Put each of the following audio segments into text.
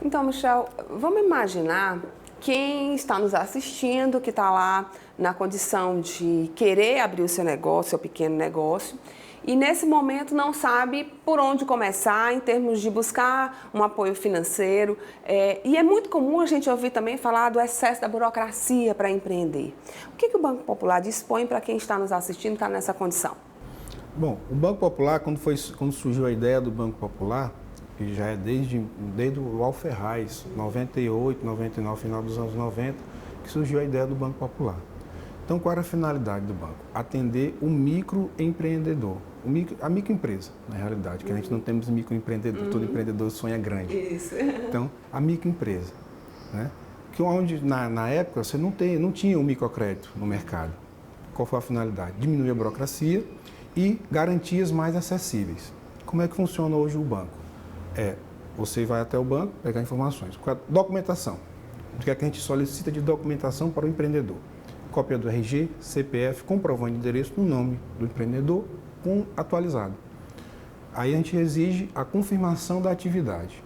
Então, Michel, vamos imaginar quem está nos assistindo, que está lá na condição de querer abrir o seu negócio, seu pequeno negócio, e nesse momento não sabe por onde começar em termos de buscar um apoio financeiro. E é muito comum a gente ouvir também falar do excesso da burocracia para empreender. O que o Banco Popular dispõe para quem está nos assistindo e está nessa condição? Bom, o Banco Popular, quando surgiu a ideia do Banco Popular, que já é desde o Alferraz, 98, 99, final dos anos 90, que surgiu a ideia do Banco Popular. Então, qual era a finalidade do banco? Atender o microempreendedor, a microempresa, na realidade, que a gente não temos microempreendedor, todo empreendedor sonha grande. Isso. Então, a microempresa, né? Que onde, na época, você não tinha o microcrédito no mercado. Qual foi a finalidade? Diminuir a burocracia e garantias mais acessíveis. Como é que funciona hoje o banco? Você vai até o banco, pegar informações. Documentação. O que é que a gente solicita de documentação para o empreendedor? Cópia do RG, CPF, comprovante de endereço no nome do empreendedor, atualizado. Aí a gente exige a confirmação da atividade.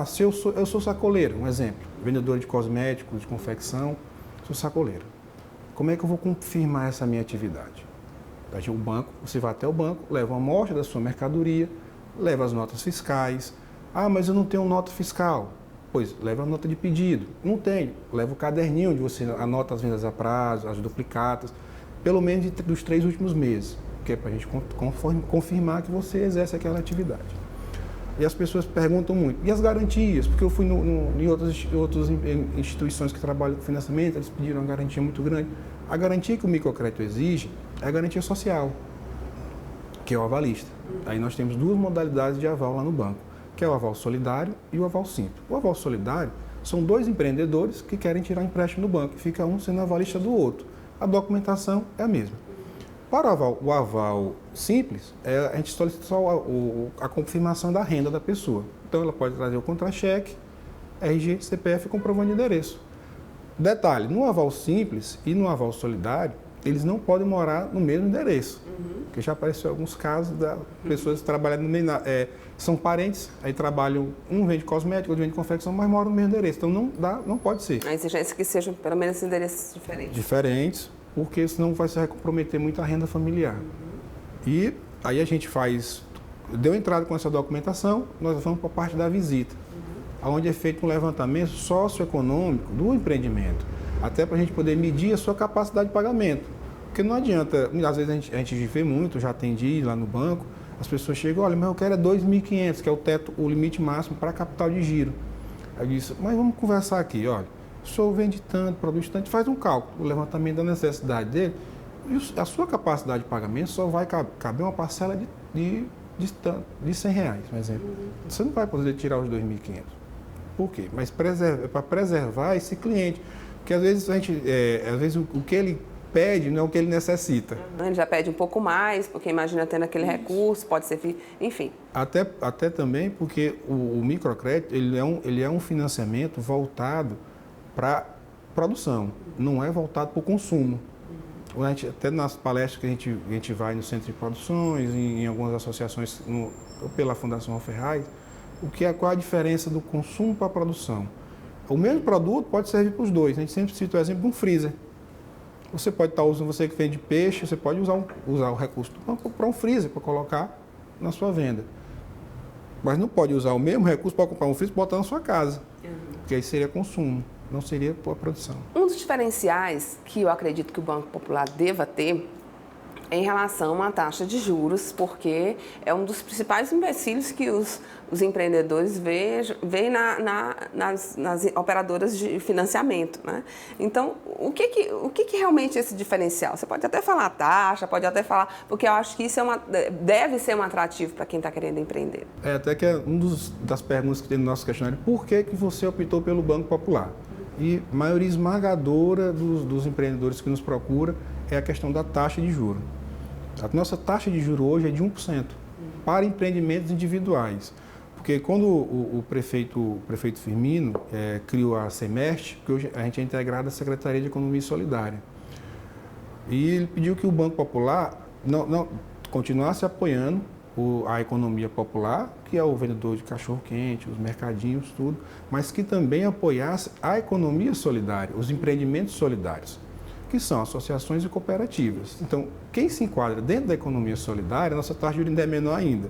Se eu sou sacoleiro, um exemplo, vendedor de cosméticos, de confecção, sou sacoleiro. Como é que eu vou confirmar essa minha atividade? Você vai até o banco, leva uma amostra da sua mercadoria, leva as notas fiscais. Mas eu não tenho nota fiscal. Pois, leva a nota de pedido. Não tem. Leva o caderninho onde você anota as vendas a prazo, as duplicatas, pelo menos dos 3 últimos meses, que é para a gente confirmar que você exerce aquela atividade. E as pessoas perguntam muito, e as garantias? Porque eu fui em outras instituições que trabalham com financiamento, eles pediram uma garantia muito grande. A garantia que o microcrédito exige é a garantia social, que é o avalista. Aí nós temos 2 modalidades de aval lá no banco, que é o aval solidário e o aval simples. O aval solidário são 2 empreendedores que querem tirar empréstimo do banco, fica um sendo avalista do outro. A documentação é a mesma. Para o aval simples, a gente solicita só a confirmação da renda da pessoa. Então ela pode trazer o contra-cheque, RG, CPF e comprovante de endereço. Detalhe, no aval simples e no aval solidário, eles não podem morar no mesmo endereço. Porque já apareceu alguns casos de pessoas trabalhando são parentes, aí trabalham, um vende cosmético, outro vende confecção, mas moram no mesmo endereço. Então não pode ser. A exigência é que sejam pelo menos endereços diferentes. Diferentes, porque senão vai se comprometer muito a renda familiar. E aí a gente deu entrada com essa documentação, nós vamos para a parte da visita, onde é feito um levantamento socioeconômico do empreendimento, até para a gente poder medir a sua capacidade de pagamento. Porque não adianta, às vezes a gente vê muito, já atendi lá no banco, as pessoas chegam, olha, mas eu quero 2.500, que é o limite máximo para capital de giro. Aí eu disse, mas vamos conversar aqui, olha, o senhor vende tanto, produz tanto, faz um cálculo, o levantamento da necessidade dele, e a sua capacidade de pagamento só vai caber uma parcela de R$100, por exemplo. Você não vai poder tirar os 2.500. Por quê? Mas para preservar esse cliente, porque às vezes o que ele pede não é o que ele necessita. Ele já pede um pouco mais, porque imagina tendo aquele recurso, pode ser, enfim. Até também porque o microcrédito ele é um financiamento voltado para produção, não é voltado para o consumo. Até nas palestras que a gente vai no centro de produções, em algumas associações, pela Fundação Alferraz, qual a diferença do consumo para a produção? O mesmo produto pode servir para os dois. A gente sempre cita o exemplo de um freezer. Você pode estar usando, você que vende peixe, você pode usar o recurso do banco para um freezer, para colocar na sua venda. Mas não pode usar o mesmo recurso para comprar um freezer e botar na sua casa. Porque aí seria consumo, não seria para a produção. Um dos diferenciais que eu acredito que o Banco Popular deva ter em relação à taxa de juros, porque é um dos principais empecilhos que os empreendedores veem nas operadoras de financiamento, né? Então, o que realmente é esse diferencial? Você pode até falar taxa, pode até falar, porque eu acho que isso deve ser um atrativo para quem está querendo empreender. Até que é das perguntas que tem no nosso questionário, por que você optou pelo Banco Popular? E a maioria esmagadora dos empreendedores que nos procura é a questão da taxa de juros. A nossa taxa de juros hoje é de 1% para empreendimentos individuais. Porque quando o prefeito Firmino criou a Semestre, que hoje a gente é integrado à Secretaria de Economia Solidária, e ele pediu que o Banco Popular continuasse apoiando a economia popular que é o vendedor de cachorro-quente, os mercadinhos, tudo, mas que também apoiasse a economia solidária, os empreendimentos solidários, que são associações e cooperativas. Então, quem se enquadra dentro da economia solidária, a nossa taxa de juros ainda é menor ainda.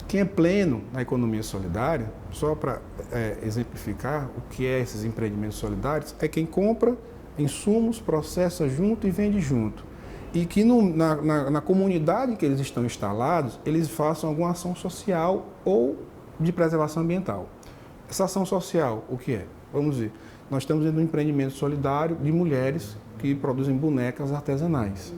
Quem é pleno na economia solidária, só para exemplificar o que é esses empreendimentos solidários, é quem compra insumos, processa junto e vende junto. E que na comunidade em que eles estão instalados, eles façam alguma ação social ou de preservação ambiental. Essa ação social, o que é? Vamos ver, nós estamos dentro de um empreendimento solidário de mulheres que produzem bonecas artesanais.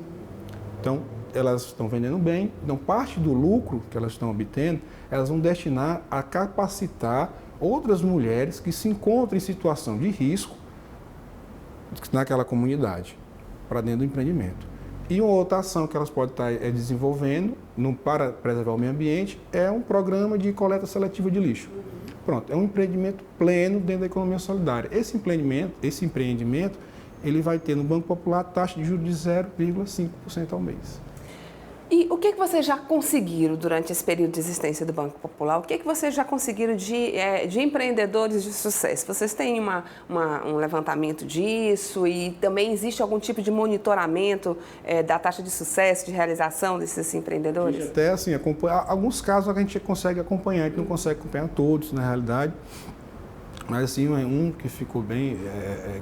Então, elas estão vendendo bem, então parte do lucro que elas estão obtendo, elas vão destinar a capacitar outras mulheres que se encontram em situação de risco naquela comunidade, para dentro do empreendimento. E uma outra ação que elas podem estar desenvolvendo para preservar o meio ambiente é um programa de coleta seletiva de lixo. Pronto, é um empreendimento pleno dentro da economia solidária. Esse empreendimento ele vai ter no Banco Popular taxa de juros de 0,5% ao mês. E o que vocês já conseguiram durante esse período de existência do Banco Popular? O que vocês já conseguiram de empreendedores de sucesso? Vocês têm um levantamento disso e também existe algum tipo de monitoramento da taxa de sucesso, de realização desses empreendedores? Até assim, alguns casos a gente consegue acompanhar, a gente não consegue acompanhar todos, na realidade. Mas assim, um que ficou bem,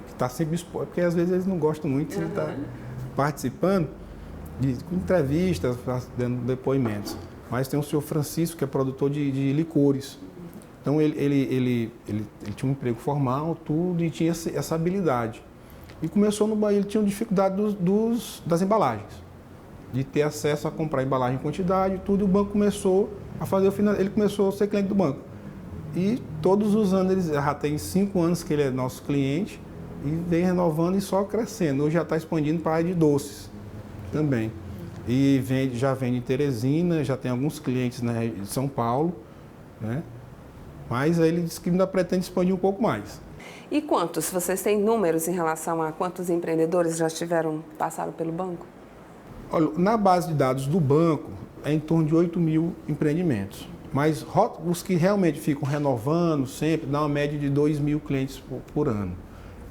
que está sempre exposto, porque às vezes eles não gostam muito de estar participando de entrevistas, dando depoimentos. Mas tem o senhor Francisco, que é produtor de licores. Então ele tinha um emprego formal, tudo, e tinha essa habilidade. E começou no Bahia, ele tinha dificuldade das embalagens, de ter acesso a comprar embalagem em quantidade, tudo, e o banco começou a fazer ele começou a ser cliente do banco. E todos os anos, ele já tem 5 anos que ele é nosso cliente, e vem renovando e só crescendo. Hoje já está expandindo para a área de doces também. E já vende em Teresina, já tem alguns clientes em São Paulo, né? Mas aí ele disse que ainda pretende expandir um pouco mais. E quantos? Vocês têm números em relação a quantos empreendedores já passaram pelo banco? Olha, na base de dados do banco, é em torno de 8 mil empreendimentos. Mas os que realmente ficam renovando sempre, dá uma média de 2 mil clientes por ano.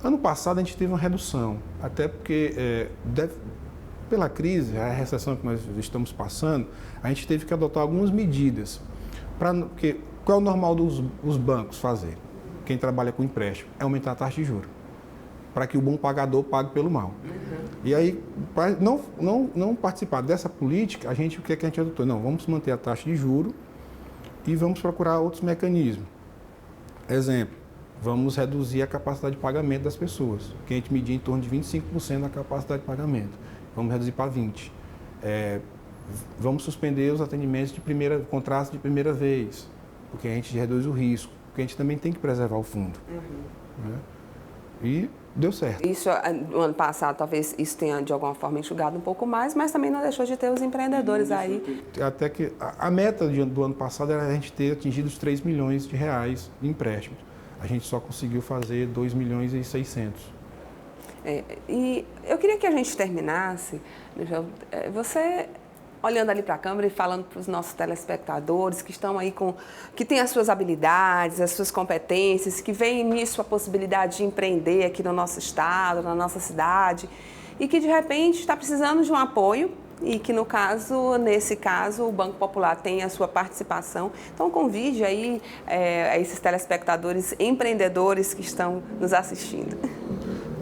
Ano passado a gente teve uma redução, até porque pela crise, a recessão que nós estamos passando, a gente teve que adotar algumas medidas. Porque qual é o normal dos bancos fazer? Quem trabalha com empréstimo é aumentar a taxa de juros, para que o bom pagador pague pelo mal. E aí, para não participar dessa política, o que a gente adotou? Não, vamos manter a taxa de juros e vamos procurar outros mecanismos. Exemplo, vamos reduzir a capacidade de pagamento das pessoas, que a gente media em torno de 25% da capacidade de pagamento. Vamos reduzir para 20%. Vamos suspender os atendimentos contratos de primeira vez, porque a gente reduz o risco, porque a gente também tem que preservar o fundo. Né? E deu certo. Isso, no ano passado, talvez isso tenha de alguma forma enxugado um pouco mais, mas também não deixou de ter os empreendedores aí. Até que a meta do ano passado era a gente ter atingido os 3 milhões de reais de empréstimo. A gente só conseguiu fazer 2 milhões e 600. E eu queria que a gente terminasse, você olhando ali para a câmera e falando para os nossos telespectadores que estão aí que têm as suas habilidades, as suas competências, que veem nisso a possibilidade de empreender aqui no nosso estado, na nossa cidade, e que de repente está precisando de um apoio e que nesse caso, o Banco Popular tem a sua participação. Então convide aí a esses telespectadores empreendedores que estão nos assistindo.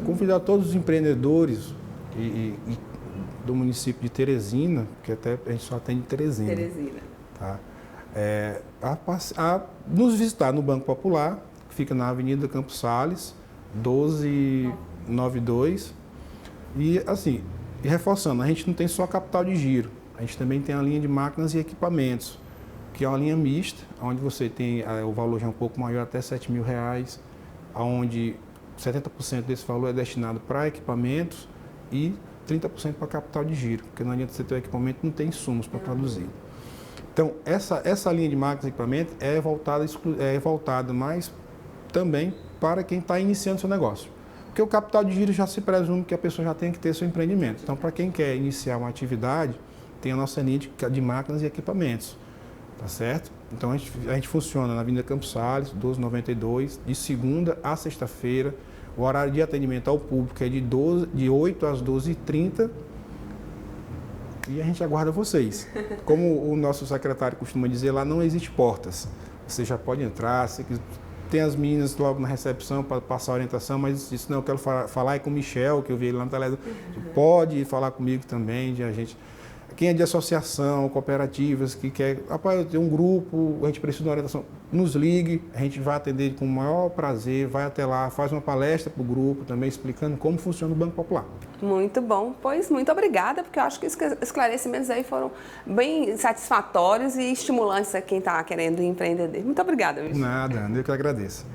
Convidar todos os empreendedores do município de Teresina, que até a gente só atende Teresina. Tá? A nos visitar no Banco Popular, que fica na Avenida Campos Sales, 1292. E assim, reforçando, a gente não tem só capital de giro, a gente também tem a linha de máquinas e equipamentos, que é uma linha mista, onde você tem o valor já um pouco maior, até R$7 mil, onde 70% desse valor é destinado para equipamentos e 30% para capital de giro, porque não adianta você ter o equipamento, não tem insumos para produzir. Então, essa linha de máquinas e equipamentos é voltada mais também para quem está iniciando seu negócio. Porque o capital de giro já se presume que a pessoa já tem que ter seu empreendimento. Então, para quem quer iniciar uma atividade, tem a nossa linha de máquinas e equipamentos, tá certo? Então, a gente funciona na Avenida Campos Sales, 1292, de segunda a sexta-feira. O horário de atendimento ao público é de 8 às 12h30. E a gente aguarda vocês. Como o nosso secretário costuma dizer, lá não existe portas. Você já pode entrar, tem as meninas logo na recepção para passar a orientação, mas disse, não, eu quero falar com o Michel, que eu vi ele lá na televisão. Pode falar comigo também, a gente... Quem é de associação, cooperativas, que quer, rapaz, tem um grupo, a gente precisa de uma orientação, nos ligue, a gente vai atender com o maior prazer, vai até lá, faz uma palestra para o grupo também, explicando como funciona o Banco Popular. Muito bom, pois muito obrigada, porque eu acho que os esclarecimentos aí foram bem satisfatórios e estimulantes a quem está querendo empreender. Muito obrigada, Michel. Nada, eu que agradeço.